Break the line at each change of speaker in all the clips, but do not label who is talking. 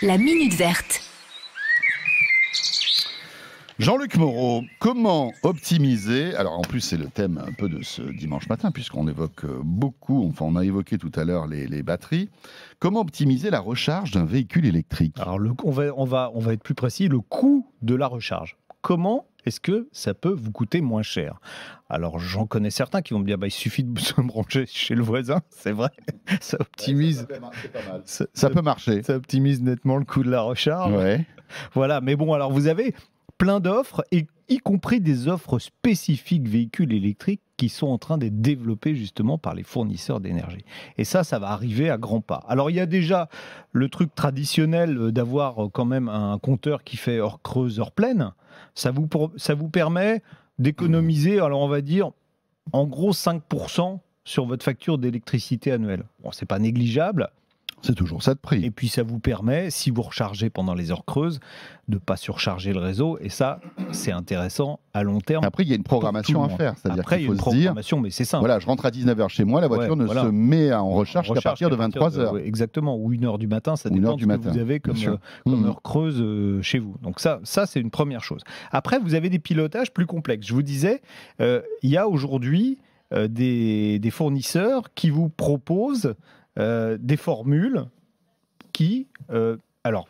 La Minute Verte.
Jean-Luc Moreau, comment optimiser, alors en plus c'est le thème un peu de ce dimanche matin puisqu'on évoque beaucoup, enfin on a évoqué tout à l'heure les batteries, comment optimiser la recharge d'un véhicule électrique?
Alors on va être plus précis, le coût de la recharge. Comment est-ce que ça peut vous coûter moins cher? Alors j'en connais certains qui vont me dire il suffit de se brancher chez le voisin, c'est vrai, ça optimise.
Ça peut marcher.
Ça optimise nettement le coût de la recharge.
Ouais.
Voilà, mais bon, alors vous avez plein d'offres, y compris des offres spécifiques véhicules électriques qui sont en train d'être développées justement par les fournisseurs d'énergie. Et ça va arriver à grands pas. Alors il y a déjà le truc traditionnel d'avoir quand même un compteur qui fait heure creuse, heure pleine. Ça vous permet d'économiser, alors on va dire, en gros 5% sur votre facture d'électricité annuelle. Bon, c'est pas négligeable.
C'est toujours ça de prix.
Et puis ça vous permet, si vous rechargez pendant les heures creuses, de ne pas surcharger le réseau. Et ça, c'est intéressant à long terme.
Après, il y a une programmation à faire. C'est-à-dire
Après, il y a une programmation, mais c'est simple.
Voilà, je rentre à 19h chez moi, la voiture ne se met en recharge qu'à partir de 23h.
Exactement, ou 1h du matin, ça dépend de ce que vous avez comme heure creuse chez vous. Donc ça c'est une première chose. Après, vous avez des pilotages plus complexes. Je vous disais, il y a aujourd'hui des fournisseurs qui vous proposent des formules qui... alors,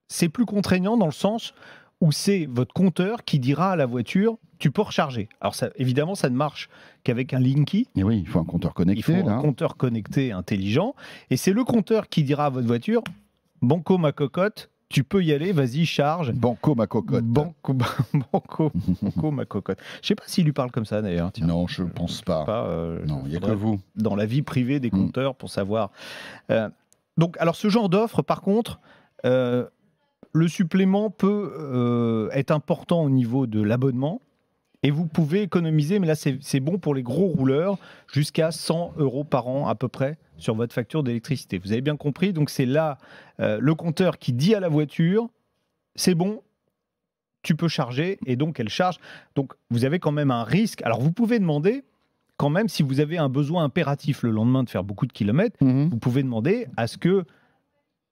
c'est plus contraignant dans le sens où c'est votre compteur qui dira à la voiture « tu peux recharger ». Alors, évidemment, ça ne marche qu'avec un Linky.
Et oui, il faut un compteur connecté.
Il faut un compteur connecté intelligent. Et c'est le compteur qui dira à votre voiture « Banco ma cocotte ». Tu peux y aller, vas-y, charge.
Banco ma cocotte.
Banco ma cocotte. Je ne sais pas s'il lui parle comme ça d'ailleurs. Tiens.
Non, je ne pense pas. Non, il n'y a que vous.
Dans la vie privée des compteurs pour savoir. Donc, alors ce genre d'offre, par contre, le supplément peut être important au niveau de l'abonnement. Et vous pouvez économiser, mais là c'est bon pour les gros rouleurs, jusqu'à 100 € par an à peu près sur votre facture d'électricité. Vous avez bien compris, donc c'est là le compteur qui dit à la voiture, c'est bon, tu peux charger, et donc elle charge. Donc vous avez quand même un risque. Alors vous pouvez demander, quand même, si vous avez un besoin impératif le lendemain de faire beaucoup de kilomètres, vous pouvez demander à ce qu'il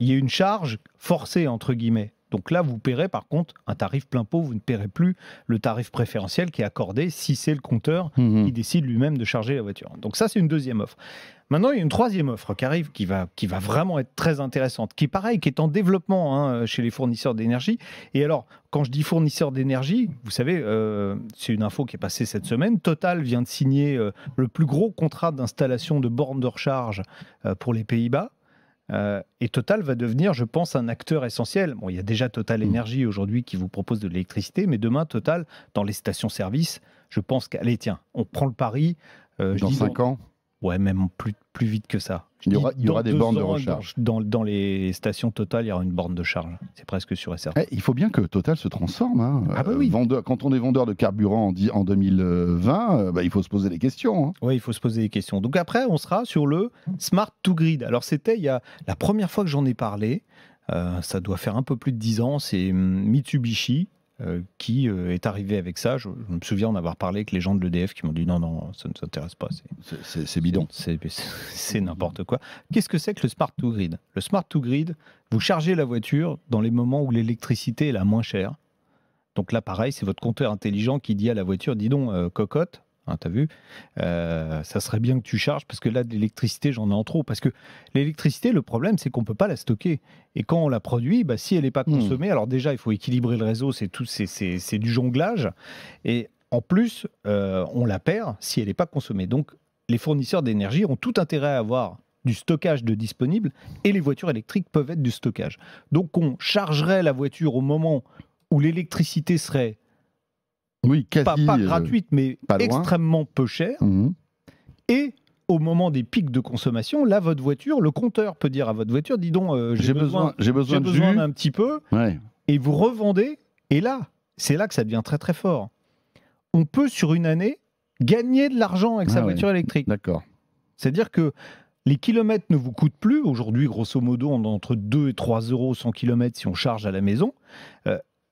y ait une charge forcée, entre guillemets. Donc là, vous paierez par contre un tarif plein pot, vous ne paierez plus le tarif préférentiel qui est accordé si c'est le compteur qui décide lui-même de charger la voiture. Donc ça, c'est une deuxième offre. Maintenant, il y a une troisième offre qui arrive, qui va vraiment être très intéressante, qui est pareil, qui est en développement chez les fournisseurs d'énergie. Et alors, quand je dis fournisseurs d'énergie, vous savez, c'est une info qui est passée cette semaine, Total vient de signer le plus gros contrat d'installation de bornes de recharge pour les Pays-Bas. Et Total va devenir, je pense, un acteur essentiel. Bon, il y a déjà Total Énergie aujourd'hui qui vous propose de l'électricité, mais demain, Total, dans les stations-service, je pense qu'allez, tiens, on prend le pari.
Dans 5 ans.
Ouais, même plus vite que ça.
Il y aura des bornes de recharge.
Dans les stations Total, il y aura une borne de charge. C'est presque sûr et certain.
Il faut bien que Total se transforme.
Ah bah oui.
Quand on est vendeur de carburant en 2020, il faut se poser des questions.
Oui, il faut se poser des questions. Donc après, on sera sur le Smart to Grid. Alors c'était la première fois que j'en ai parlé. Ça doit faire un peu plus de 10 ans. C'est Mitsubishi qui est arrivé avec ça. Je me souviens en avoir parlé avec les gens de l'EDF qui m'ont dit non, ça ne s'intéresse pas.
C'est bidon.
C'est n'importe quoi. Qu'est-ce que c'est que le Smart to Grid? Le Smart to Grid, vous chargez la voiture dans les moments où l'électricité est la moins chère. Donc là, pareil, c'est votre compteur intelligent qui dit à la voiture, dis donc, cocotte, t'as vu, ça serait bien que tu charges parce que là, de l'électricité, j'en ai en trop. Parce que l'électricité, le problème, c'est qu'on ne peut pas la stocker. Et quand on la produit, si elle n'est pas consommée, alors déjà, il faut équilibrer le réseau, c'est du jonglage. Et en plus, on la perd si elle n'est pas consommée. Donc, les fournisseurs d'énergie ont tout intérêt à avoir du stockage de disponible et les voitures électriques peuvent être du stockage. Donc, on chargerait la voiture au moment où l'électricité serait pas gratuite, mais extrêmement peu chère. Et au moment des pics de consommation, là, votre voiture, le compteur peut dire à votre voiture, dis donc, j'ai besoin d'un petit peu, et vous revendez. Et là, c'est là que ça devient très très fort. On peut, sur une année, gagner de l'argent avec sa voiture électrique.
D'accord.
C'est-à-dire que les kilomètres ne vous coûtent plus. Aujourd'hui, grosso modo, on est entre 2 et 3 € 100 km si on charge à la maison.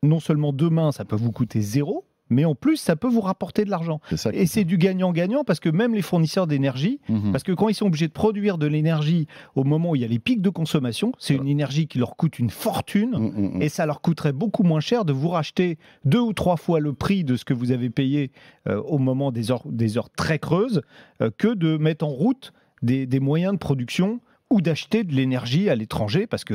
Non seulement demain, ça peut vous coûter 0, mais en plus, ça peut vous rapporter de l'argent. Et c'est du gagnant-gagnant parce que même les fournisseurs d'énergie, parce que quand ils sont obligés de produire de l'énergie au moment où il y a les pics de consommation, c'est une énergie qui leur coûte une fortune et ça leur coûterait beaucoup moins cher de vous racheter 2 ou 3 fois le prix de ce que vous avez payé au moment des heures très creuses que de mettre en route des moyens de production ou d'acheter de l'énergie à l'étranger, parce que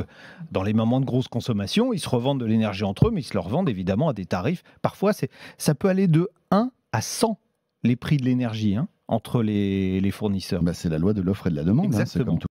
dans les moments de grosse consommation, ils se revendent de l'énergie entre eux, mais ils se le revendent évidemment à des tarifs. Parfois, ça peut aller de 1 à 100 les prix de l'énergie entre les fournisseurs.
C'est la loi de l'offre et de la demande. C'est comme tout.